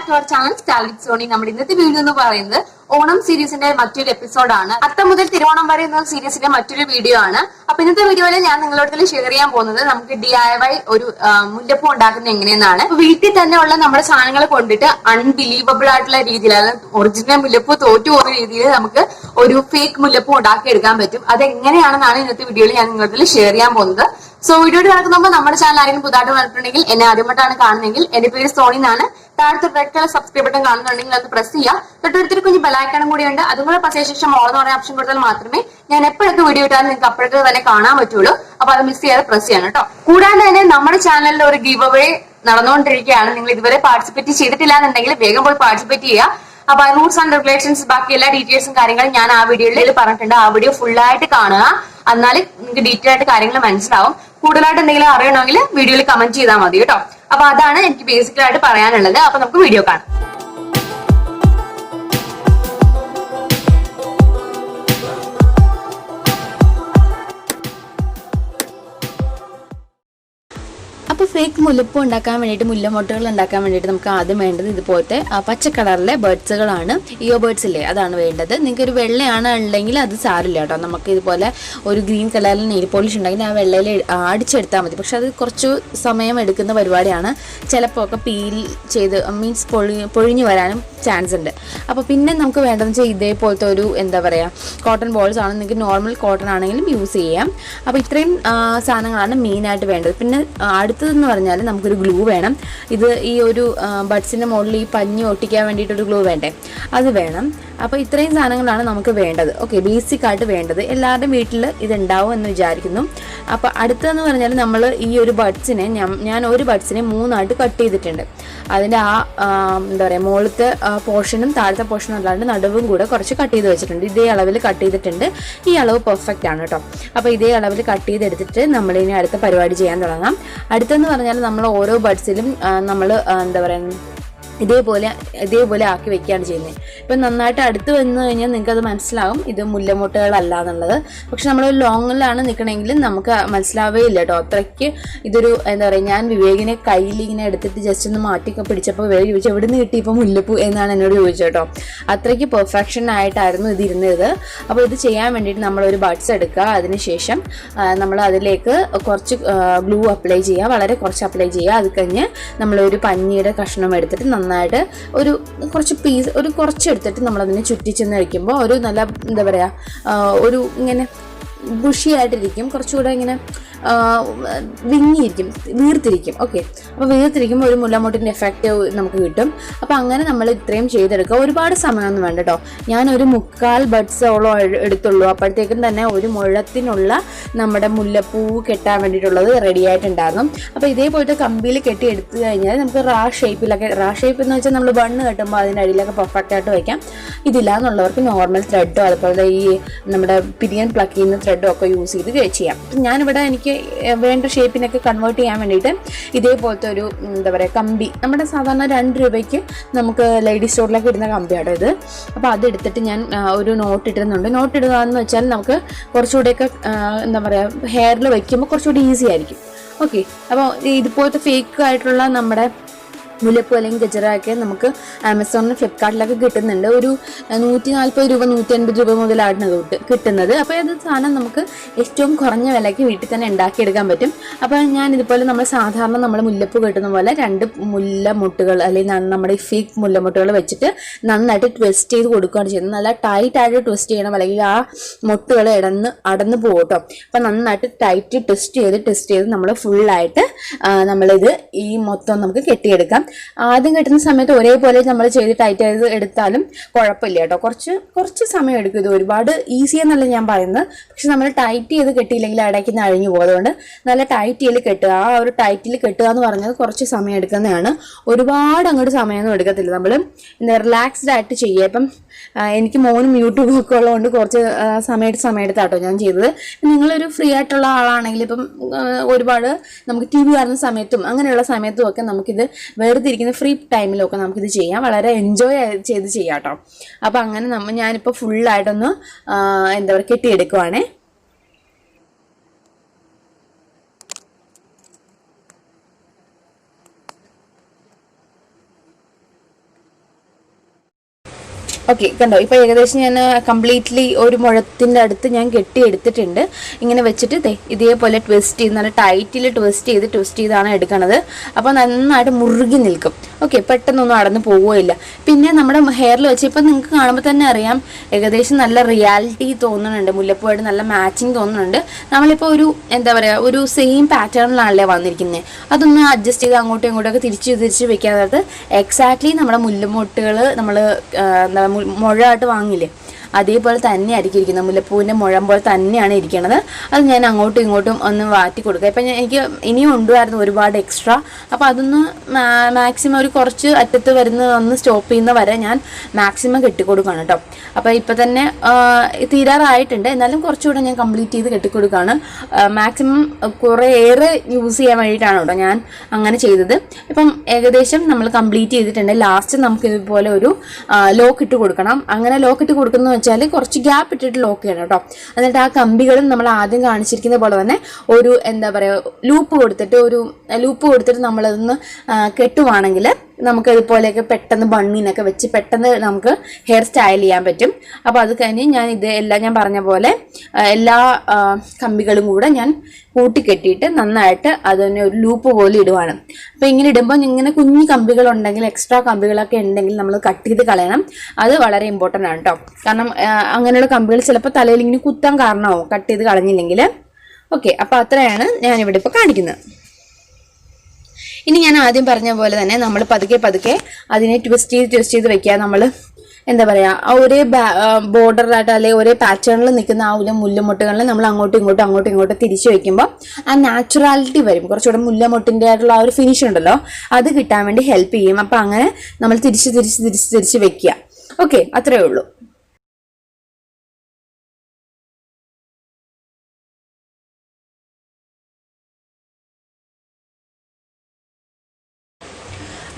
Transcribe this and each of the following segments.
back to our channel Stylewithsony. നമ്മുടെ ഇന്നത്തെ video എന്ന് പറയുന്നത് ഓണം സീരീസിന്റെ മറ്റൊരു എപ്പിസോഡാണ്. അത്തം മുതൽ തിരുവോണം വരെ എന്ന സീരീസിന്റെ മറ്റൊരു വീഡിയോ ആണ്. അപ്പൊ ഇന്നത്തെ വീഡിയോയിൽ ഞാൻ നിങ്ങളോട് ഷെയർ ചെയ്യാൻ പോകുന്നത് നമുക്ക് DIY ഒരു മുല്ലപ്പൂ ഉണ്ടാക്കുന്നത് എങ്ങനെയെന്നാണ്. വീട്ടിൽ തന്നെ ഉള്ള നമ്മുടെ സാധനങ്ങൾ കൊണ്ടിട്ട് അൺബിലീവബിൾ ആയിട്ടുള്ള രീതിയിൽ, അതായത് ഒറിജിനൽ മുല്ലപ്പൂ തോറ്റു പോകുന്ന രീതിയിൽ നമുക്ക് ഒരു ഫേക്ക് മുല്ലപ്പൂ ഉണ്ടാക്കി എടുക്കാൻ പറ്റും. അതെങ്ങനെയാണെന്നാണ് ഇന്നത്തെ വീഡിയോയിൽ ഞാൻ നിങ്ങളോട് ഷെയർ ചെയ്യാൻ പോകുന്നത്. സോ വീഡിയോ നടക്കുമ്പോൾ നമ്മുടെ ചാനൽ ആരെങ്കിലും പുതുതായിട്ട് വന്നിട്ടുണ്ടെങ്കിൽ, എന്നെ ആദ്യമായിട്ടാണ് കാണുന്നെങ്കിൽ, എന്റെ പേര് സോണി എന്നാണ്. താഴത്തെ റെഡ് കളർ സബ്സ്ക്രൈബ് ബട്ടൺ കാണുന്നുണ്ടെങ്കിൽ അത് പ്രസ് ചെയ്യുക. തൊട്ടടുത്തൊരു കുഞ്ഞ് ബെലൈക്കണും കൂടിയുണ്ട്. അതും കൂടെ പ്രസ് ചെയ്ത ശേഷം ഓൾ എന്ന് പറയുന്ന ഓപ്ഷൻ കൊടുത്താൽ മാത്രമേ ഞാൻ എപ്പോഴൊക്കെ വീഡിയോ ഇട്ടാലും നിങ്ങൾക്ക് അപ്പോഴൊക്കെ തന്നെ കാണാൻ പറ്റുള്ളൂ. അപ്പൊ അത് മിസ് ചെയ്യാതെ പ്രസ് ചെയ്യണം കേട്ടോ. കൂടാതെ തന്നെ നമ്മുടെ ചാനലിൽ ഒരു ഗീവ് അവേ നടന്നുകൊണ്ടിരിക്കുകയാണ്. നിങ്ങൾ ഇതുവരെ പാർട്ടിസിപ്പേറ്റ് ചെയ്തിട്ടില്ല എന്നുണ്ടെങ്കിൽ വേഗം പോയി പാർട്ടിസിപ്പേറ്റ് ചെയ്യുക. അപ്പൊ റൂൾസ് ആൻഡ് റെഗുലേഷൻസ്, ബാക്കി എല്ലാ ഡീറ്റെയിൽസും കാര്യങ്ങളും ഞാൻ ആ വീഡിയോയിൽ പറഞ്ഞിട്ടുണ്ട്. ആ വീഡിയോ ഫുൾ ആയിട്ട് കാണുക. എന്നാലും നിങ്ങൾക്ക് ഡീറ്റെയിൽ ആയിട്ട് കാര്യങ്ങൾ മനസ്സിലാവും. കൂടുതലായിട്ട് എന്തെങ്കിലും അറിയണമെങ്കിൽ വീഡിയോയിൽ കമന്റ് ചെയ്താൽ മതി കേട്ടോ. അപ്പൊ അതാണ് എനിക്ക് ബേസിക്കലായിട്ട് പറയാനുള്ളത്. അപ്പൊ നമുക്ക് വീഡിയോ കാണാം. അപ്പോൾ ഫേക്ക് മുല്ലപ്പൂ ഉണ്ടാക്കാൻ വേണ്ടിയിട്ട്, മുല്ലമൊട്ടുകൾ ഉണ്ടാക്കാൻ വേണ്ടിയിട്ട് നമുക്ക് ആദ്യം വേണ്ടത് ഇതുപോലത്തെ പച്ച കളറിലെ ബേഡ്സുകളാണ്. ഇയോ ബേഡ്സ് ഇല്ലേ, അതാണ് വേണ്ടത്. നിങ്ങൾക്ക് ഒരു വെള്ളയാണ് ഉണ്ടെങ്കിൽ അത് സാരില്ല കേട്ടോ. നമുക്ക് ഇതുപോലെ ഒരു ഗ്രീൻ കളറിൽ നെയിൽ പോളിഷ് ഉണ്ടെങ്കിൽ ആ വെള്ളയിൽ അടിച്ചെടുത്താൽ മതി. പക്ഷെ അത് കുറച്ച് സമയം എടുക്കുന്ന പരിപാടിയാണ്. ചിലപ്പോൾ ഒക്കെ പീൽ ചെയ്ത് മീൻസ് പൊഴിഞ്ഞു വരാനും ചാൻസ് ഉണ്ട്. അപ്പോൾ പിന്നെ നമുക്ക് വേണ്ടതെന്ന് വെച്ചാൽ ഇതേപോലത്തെ ഒരു എന്താ പറയുക, കോട്ടൺ ബോൾസ് ആണ്. നിങ്ങൾക്ക് നോർമൽ കോട്ടൺ ആണെങ്കിലും യൂസ് ചെയ്യാം. അപ്പോൾ ഇത്രയും സാധനങ്ങളാണ് മെയിനായിട്ട് വേണ്ടത്. പിന്നെ അടുത്തതെന്ന് പറഞ്ഞാൽ നമുക്കൊരു ഗ്ലൂ വേണം. ഇത് ഈ ഒരു ബഡ്സിൻ്റെ മുകളിൽ ഈ പഞ്ഞി ഒട്ടിക്കാൻ വേണ്ടിയിട്ടൊരു ഗ്ലൂ വേണ്ടേ, അത് വേണം. അപ്പോൾ ഇത്രയും സാധനങ്ങളാണ് നമുക്ക് വേണ്ടത്. ഓക്കെ, ബേസിക് ആയിട്ട് വേണ്ടത്. എല്ലാവരുടെയും വീട്ടിൽ ഇതുണ്ടാവും എന്ന് വിചാരിക്കുന്നു. അപ്പോൾ അടുത്തതെന്ന് പറഞ്ഞാൽ നമ്മൾ ഈ ഒരു ബഡ്സിനെ ഞാൻ ഒരു ബഡ്സിനെ 3 കട്ട് ചെയ്തിട്ടുണ്ട്. അതിൻ്റെ എന്താ പറയുക, മുകളിലത്തെ പോർഷനും താഴത്തെ പോർഷനും അല്ലാണ്ട് നടുവും കൂടെ കുറച്ച് കട്ട് ചെയ്ത് വെച്ചിട്ടുണ്ട്. ഇതേ അളവിൽ കട്ട് ചെയ്തിട്ടുണ്ട്. ഈ അളവ് പെർഫെക്റ്റ് ആണ് കേട്ടോ. അപ്പോൾ ഇതേ അളവിൽ കട്ട് ചെയ്തെടുത്തിട്ട് നമ്മളിനി അടുത്ത പരിപാടി ചെയ്യാൻ തുടങ്ങാം. അടുത്തെന്ന് പറഞ്ഞാൽ നമ്മൾ ഓരോ ബഡ്സിലും നമ്മൾ എന്താ പറയുക, ഇതേപോലെ ആക്കി വെക്കുകയാണ് ചെയ്യുന്നത്. ഇപ്പം നന്നായിട്ട് അടുത്ത് വന്നു കഴിഞ്ഞാൽ നിങ്ങൾക്ക് അത് മനസ്സിലാവും ഇത് മുല്ലമൊട്ടുകളല്ല എന്നുള്ളത്. പക്ഷെ നമ്മൾ ലോങ്ങിലാണ് നിൽക്കണമെങ്കിൽ നമുക്ക് മനസ്സിലാവേ ഇല്ല കേട്ടോ. അത്രയ്ക്ക് ഇതൊരു എന്താ പറയുക, ഞാൻ വിവേകിനെ കയ്യിൽ ഇങ്ങനെ എടുത്തിട്ട് ജസ്റ്റ് ഒന്ന് മാറ്റിയൊക്കെ പിടിച്ചപ്പോൾ വിവേക് ചോദിച്ചു എവിടെ നിന്ന് കിട്ടിയപ്പോൾ മുല്ലപ്പൂ എന്നാണ് എന്നോട് ചോദിച്ചത് കേട്ടോ. അത്രയ്ക്ക് പെർഫെക്ഷൻ ആയിട്ടായിരുന്നു ഇത് ഇരുന്നത്. അപ്പോൾ ഇത് ചെയ്യാൻ വേണ്ടിയിട്ട് നമ്മളൊരു ബഡ്സ് എടുക്കുക. അതിനുശേഷം നമ്മൾ അതിലേക്ക് കുറച്ച് ഗ്ലൂ അപ്ലൈ ചെയ്യുക, വളരെ കുറച്ച് അപ്ലൈ ചെയ്യുക. അത് കഴിഞ്ഞ് നമ്മളൊരു പഞ്ഞിയുടെ കഷ്ണം എടുത്തിട്ട് നന്നായിട്ട് ഒരു കുറച്ച് എടുത്തിട്ട് നമ്മളതിനെ ചുറ്റിച്ചെന്ന് കഴിക്കുമ്പോൾ ഒരു നല്ല എന്താ പറയുക, ഒരു ഇങ്ങനെ ബുഷിയായിട്ടിരിക്കും. കുറച്ചുകൂടെ ഇങ്ങനെ വിങ്ങിയിരിക്കും, വീർത്തിരിക്കും. ഓക്കെ, അപ്പോൾ വീർത്തിരിക്കുമ്പോൾ ഒരു മുല്ലമൊട്ടിൻ്റെ എഫക്റ്റ് നമുക്ക് കിട്ടും. അപ്പോൾ അങ്ങനെ നമ്മൾ ഇത്രയും ചെയ്തെടുക്കുക. ഒരുപാട് സമയമൊന്നും വേണ്ട കേട്ടോ. ഞാനൊരു 3/4 ബഡ്സോളം എടുത്തുള്ളൂ. അപ്പോഴത്തേക്കും തന്നെ ഒരു മുഴത്തിനുള്ള നമ്മുടെ മുല്ലപ്പൂ കെട്ടാൻ വേണ്ടിയിട്ടുള്ളത് റെഡി ആയിട്ടുണ്ടായിരുന്നു. അപ്പോൾ ഇതേപോലത്തെ കമ്പിയിൽ കെട്ടി എടുത്തു കഴിഞ്ഞാൽ നമുക്ക് റാ ഷേപ്പ് എന്ന് വെച്ചാൽ നമ്മൾ ബണ്ണ് കെട്ടുമ്പോൾ അതിൻ്റെ അടിയിലൊക്കെ പെർഫെക്റ്റ് ആയിട്ട് വയ്ക്കാം. ഇതില്ല എന്നുള്ളവർക്ക് നോർമൽ ത്രെഡോ അതുപോലെ ഈ നമ്മുടെ പിരിയൻ പ്ലക്ക് ചെയ്യുന്ന ത്രെഡോ ഒക്കെ യൂസ് ചെയ്ത് ചെയ്യാം. ഞാനിവിടെ എനിക്ക് വേണ്ട ഷേപ്പിനൊക്കെ കൺവേർട്ട് ചെയ്യാൻ വേണ്ടിയിട്ട് ഇതേപോലത്തെ ഒരു എന്താ പറയുക കമ്പി, നമ്മുടെ സാധാരണ 2 രൂപയ്ക്ക് നമുക്ക് ലേഡീസ് സ്റ്റോറിലൊക്കെ ഇടുന്ന കമ്പിയാണ് ഇത്. അപ്പോൾ അതെടുത്തിട്ട് ഞാൻ ഒരു നോട്ട് ഇടുന്നുണ്ട്. നോട്ട് ഇടുക എന്ന് വെച്ചാൽ നമുക്ക് കുറച്ചുകൂടെയൊക്കെ എന്താ പറയുക, ഹെയറിൽ വയ്ക്കുമ്പോൾ കുറച്ചുകൂടി ഈസി ആയിരിക്കും. ഓക്കെ, അപ്പോൾ ഇതുപോലത്തെ ഫേക്ക് ആയിട്ടുള്ള നമ്മുടെ മുല്ലപ്പൂ അല്ലെങ്കിൽ ഗജറ ഒക്കെ നമുക്ക് ആമസോണിലും ഫ്ലിപ്കാർട്ടിലൊക്കെ കിട്ടുന്നുണ്ട്. ഒരു 140 രൂപ 150 രൂപ മുതലാണ് കിട്ടുന്നത്. അപ്പോൾ അത് സാധനം നമുക്ക് ഏറ്റവും കുറഞ്ഞ വിലയ്ക്ക് വീട്ടിൽ തന്നെ ഉണ്ടാക്കിയെടുക്കാൻ പറ്റും. അപ്പോൾ ഞാൻ ഇതുപോലെ നമ്മൾ സാധാരണ നമ്മൾ മുല്ലപ്പൂ കിട്ടുന്ന പോലെ 2 മുല്ലമുട്ടുകൾ അല്ലെങ്കിൽ നമ്മുടെ ഫേക്ക് മുല്ലമുട്ടുകൾ വെച്ചിട്ട് നന്നായിട്ട് ട്വിസ്റ്റ് ചെയ്ത് കൊടുക്കുകയാണ് ചെയ്യുന്നത്. നല്ല ടൈറ്റായിട്ട് ട്വിസ്റ്റ് ചെയ്യണം, അല്ലെങ്കിൽ ആ മുട്ടുകൾ അടന്ന് പോകും കേട്ടോ. അപ്പം നന്നായിട്ട് ടൈറ്റ് ട്വിസ്റ്റ് ചെയ്ത് നമ്മൾ ഫുള്ളായിട്ട് നമ്മളിത് ഈ മൊത്തം നമുക്ക് കെട്ടിയെടുക്കാം. ആദ്യം കിട്ടുന്ന സമയത്ത് ഒരേപോലെ നമ്മൾ ചെയ്ത് ടൈറ്റ് ചെയ്ത് എടുത്താലും കുഴപ്പമില്ല കേട്ടോ. കുറച്ച് സമയം എടുക്കും. ഇത് ഒരുപാട് ഈസി എന്നല്ല ഞാൻ പറയുന്നത്. പക്ഷെ നമ്മൾ ടൈറ്റ് ചെയ്ത് കെട്ടിയില്ലെങ്കിൽ ഇടയ്ക്ക് അഴിഞ്ഞു പോകും. അതുകൊണ്ട് നല്ല ടൈറ്റ് ചെയ്ത് കെട്ടുക. ആ ഒരു ടൈറ്റിൽ കെട്ടുക എന്ന് പറഞ്ഞത് കുറച്ച് സമയം എടുക്കുന്നതാണ്. ഒരുപാട് അങ്ങോട്ട് സമയമൊന്നും എടുക്കത്തില്ല. നമ്മൾ റിലാക്സ്ഡ് ആയിട്ട് ചെയ്യുക. ഇപ്പം എനിക്ക് മോനും യൂട്യൂബും ഒക്കെ ഉള്ളതുകൊണ്ട് കുറച്ച് സമയം എടുത്താട്ടോ ഞാൻ ചെയ്തത്. നിങ്ങളൊരു ഫ്രീ ആയിട്ടുള്ള ആളാണെങ്കിൽ ഇപ്പം ഒരുപാട് നമുക്ക് TV കാണുന്ന സമയത്തും അങ്ങനെയുള്ള സമയത്തും ഒക്കെ നമുക്കിത് വെറുതെ ഇരിക്കുന്ന ഫ്രീ ടൈമിലൊക്കെ നമുക്കിത് ചെയ്യാം. വളരെ എൻജോയ് ചെയ്ത് ചെയ്യാം കേട്ടോ. അപ്പം അങ്ങനെ ഞാനിപ്പോൾ ഫുള്ളായിട്ടൊന്ന് എന്താ പറയുക കെട്ടിയെടുക്കുവാണേ. ഓക്കെ, കണ്ടോ ഇപ്പോൾ ഏകദേശം ഞാൻ കംപ്ലീറ്റ്ലി ഒരു മുഴത്തിൻ്റെ അടുത്ത് ഞാൻ കെട്ടിയെടുത്തിട്ടുണ്ട്. ഇങ്ങനെ വെച്ചിട്ട് ഇതേപോലെ ട്വിസ്റ്റ് ചെയ്ത് നല്ല ടൈറ്റിൽ ട്വിസ്റ്റ് ചെയ്താണ് എടുക്കണത്. അപ്പോൾ നന്നായിട്ട് മുറുകി നിൽക്കും. ഓക്കെ, പെട്ടെന്നൊന്നും അടന്ന് പോവുകയില്ല. പിന്നെ നമ്മുടെ ഹെയറിൽ വെച്ച് ഇപ്പം നിങ്ങൾക്ക് കാണുമ്പോൾ തന്നെ അറിയാം ഏകദേശം നല്ല റിയാലിറ്റി തോന്നുന്നുണ്ട്, മുല്ലപ്പൂവായിട്ട് നല്ല മാച്ചിങ് തോന്നുന്നുണ്ട്. നമ്മളിപ്പോൾ ഒരു എന്താ പറയുക ഒരു സെയിം പാറ്റേണിലാണല്ലേ വന്നിരിക്കുന്നത്. അതൊന്ന് അഡ്ജസ്റ്റ് ചെയ്ത് അങ്ങോട്ടും ഇങ്ങോട്ടൊക്കെ തിരിച്ച് വെക്കാത്തത് എക്സാക്ട്ലി നമ്മുടെ മുല്ലമൊട്ടുകൾ നമ്മൾ എന്താ മുഴമായിട്ട് വാങ്ങില്ലേ അതേപോലെ തന്നെ ആയിരിക്കും ഇരിക്കുന്നത്. മുല്ലപ്പൂവിൻ്റെ മുഴം പോലെ തന്നെയാണ് ഇരിക്കുന്നത്. അത് ഞാൻ അങ്ങോട്ടും ഇങ്ങോട്ടും ഒന്ന് വാറ്റി കൊടുക്കുക. ഇപ്പം എനിക്ക് ഇനിയും ഉണ്ടായിരുന്നു ഒരുപാട് എക്സ്ട്രാ. അപ്പോൾ അതൊന്ന് മാക്സിമം ഒരു കുറച്ച് അറ്റത്ത് ഒന്ന് സ്റ്റോപ്പ് ചെയ്യുന്ന വരെ ഞാൻ മാക്സിമം കെട്ടിക്കൊടുക്കുകയാണ് കേട്ടോ. അപ്പോൾ ഇപ്പം തന്നെ തീരാറായിട്ടുണ്ട്, എന്നാലും കുറച്ചുകൂടെ ഞാൻ കംപ്ലീറ്റ് ചെയ്ത് കെട്ടിക്കൊടുക്കുകയാണ്. മാക്സിമം കുറേയേറെ യൂസ് ചെയ്യാൻ വേണ്ടിയിട്ടാണ് കേട്ടോ ഞാൻ അങ്ങനെ ചെയ്തത്. ഇപ്പം ഏകദേശം നമ്മൾ കംപ്ലീറ്റ് ചെയ്തിട്ടുണ്ട്. ലാസ്റ്റ് നമുക്ക് ഇതുപോലെ ഒരു ലോക്ക് ഇട്ട് കൊടുക്കണം. അങ്ങനെ ലോക്ക് ഇട്ട് കൊടുക്കുന്ന വെച്ചാൽ കുറച്ച് ഗ്യാപ്പ് ഇട്ടിട്ട് ലോക്ക് ചെയ്യണം കേട്ടോ. എന്നിട്ട് ആ കമ്പികളും നമ്മൾ ആദ്യം കാണിച്ചിരിക്കുന്ന പോലെ തന്നെ ഒരു എന്താ പറയുക ലൂപ്പ് കൊടുത്തിട്ട് നമ്മളതൊന്ന് കെട്ടുവാണെങ്കിൽ നമുക്ക് ഇതുപോലെയൊക്കെ പെട്ടെന്ന് ബണ്ണിനൊക്കെ വെച്ച് പെട്ടെന്ന് നമുക്ക് ഹെയർ സ്റ്റൈൽ ചെയ്യാൻ പറ്റും. അപ്പോൾ അത് കഴിഞ്ഞ് ഞാൻ പറഞ്ഞ പോലെ എല്ലാ കമ്പികളും കൂടെ ഞാൻ കൂട്ടിക്കെട്ടിയിട്ട് നന്നായിട്ട് അതിനെ ഒരു ലൂപ്പ് പോലെ ഇടുവാണ്. അപ്പോൾ ഇങ്ങനെ ഇടുമ്പോൾ ഇങ്ങനെ കുഞ്ഞു കമ്പികളുണ്ടെങ്കിൽ എക്സ്ട്രാ കമ്പികളൊക്കെ ഉണ്ടെങ്കിൽ നമ്മൾ കട്ട് ചെയ്ത് കളയണം. അത് വളരെ ഇമ്പോർട്ടൻ്റ് ആണ് കേട്ടോ. കാരണം അങ്ങനെയുള്ള കമ്പികൾ ചിലപ്പോൾ തലയിൽ ഇങ്ങനെ കുത്താൻ കാരണമാവും കട്ട് ചെയ്ത് കളഞ്ഞില്ലെങ്കിൽ. ഓക്കെ, അപ്പോൾ അത്രയാണ് ഞാനിവിടെ ഇപ്പോൾ കാണിക്കുന്നത്. ഇനി ഞാൻ ആദ്യം പറഞ്ഞ പോലെ തന്നെ നമ്മൾ പതുക്കെ അതിനെ ട്വിസ്റ്റ് ചെയ്ത് വെക്കുക. നമ്മൾ എന്താ പറയുക ഒരേ ബോർഡറിലായിട്ട് അല്ലെങ്കിൽ ഒരേ പാറ്റേണിൽ നിൽക്കുന്ന ആ ഒരു മുല്ലമൊട്ടുകളിൽ നമ്മൾ അങ്ങോട്ടും ഇങ്ങോട്ടും തിരിച്ചു വെക്കുമ്പോൾ ആ നാച്ചുറാലിറ്റി വരും. കുറച്ചുകൂടെ മുല്ലമൊട്ടിൻ്റെ ആയിട്ടുള്ള ആ ഒരു ഫിനിഷ് ഉണ്ടല്ലോ അത് കിട്ടാൻ വേണ്ടി ഹെൽപ്പ് ചെയ്യും. അപ്പം അങ്ങനെ നമ്മൾ തിരിച്ച് വെക്കുക. ഓക്കെ, അത്രയേ ഉള്ളൂ.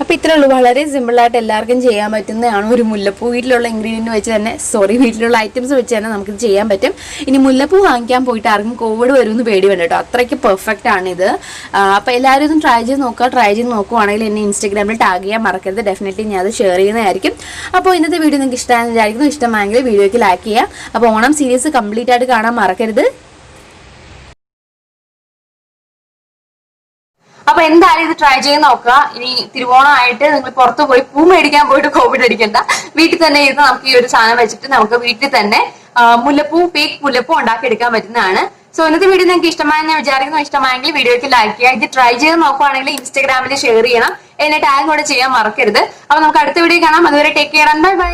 അപ്പോൾ ഇത്രേ ഉള്ളൂ. വളരെ സിമ്പിളായിട്ട് എല്ലാവർക്കും ചെയ്യാൻ പറ്റുന്നതാണ്. ഒരു മുല്ലപ്പൂ വീട്ടിലുള്ള ഇൻഗ്രീഡിയൻറ്റ് വെച്ച് തന്നെ വീട്ടിലുള്ള ഐറ്റംസ് വെച്ച് തന്നെ നമുക്കിത് ചെയ്യാൻ പറ്റും. ഇനി മുല്ലപ്പൂ വാങ്ങിക്കാൻ പോയിട്ട് ആർക്കും കോവിഡ് വരുമെന്ന് പേടി വേണ്ട കേട്ടോ. അത്രയ്ക്ക് പെർഫെക്റ്റ് ആണിത്. അപ്പോൾ എല്ലാവരും ഇതും ട്രൈ ചെയ്ത് നോക്കുവാണെങ്കിൽ എന്നെ ഇൻസ്റ്റാഗ്രാമിൽ ടാഗ് ചെയ്യാൻ മറക്കരുത്. ഡെഫിനറ്റ്ലി ഞാൻ അത് ഷെയർ ചെയ്യുന്നതായിരിക്കും. അപ്പോൾ ഇന്നത്തെ വീഡിയോ നിങ്ങൾക്ക് ഇഷ്ടമായെന്ന് വിചാരിക്കുന്നു. ഇഷ്ടമായെങ്കിൽ വീഡിയോയ്ക്ക് ലൈക്ക് ചെയ്യുക. അപ്പോൾ ഓണം സീരീസ് കംപ്ലീറ്റ് ആയിട്ട് കാണാൻ മറക്കരുത്. അപ്പൊ എന്തായാലും ഇത് ട്രൈ ചെയ്ത് നോക്കുക. ഇനി തിരുവോണമായിട്ട് നിങ്ങൾ പുറത്തു പോയി പൂ മേടിക്കാൻ പോയിട്ട് കോവിഡ് അടിക്കണ്ട. വീട്ടിൽ തന്നെ ഇരുന്ന് നമുക്ക് ഈ ഒരു സാധനം വെച്ചിട്ട് നമുക്ക് വീട്ടിൽ തന്നെ ഫേക്ക് മുല്ലപ്പൂ ഉണ്ടാക്കിയെടുക്കാൻ പറ്റുന്നതാണ്. സോ ഇന്നത്തെ വീഡിയോ നിങ്ങൾക്ക് ഇഷ്ടമായെന്ന് ഞാൻ വിചാരിക്കുന്നു. ഇഷ്ടമായെങ്കിൽ വീഡിയോയ്ക്ക് ലൈക്ക് ചെയ്യുക. ഇത് ട്രൈ ചെയ്ത് നോക്കുവാണെങ്കിൽ ഇൻസ്റ്റാഗ്രാമിൽ ഷെയർ ചെയ്യണം. എന്നെ ടാഗ് കൂടെ ചെയ്യാൻ മറക്കരുത്. അപ്പൊ നമുക്ക് അടുത്ത വീഡിയോ കാണാം. അതുവരെ take care and bye bye.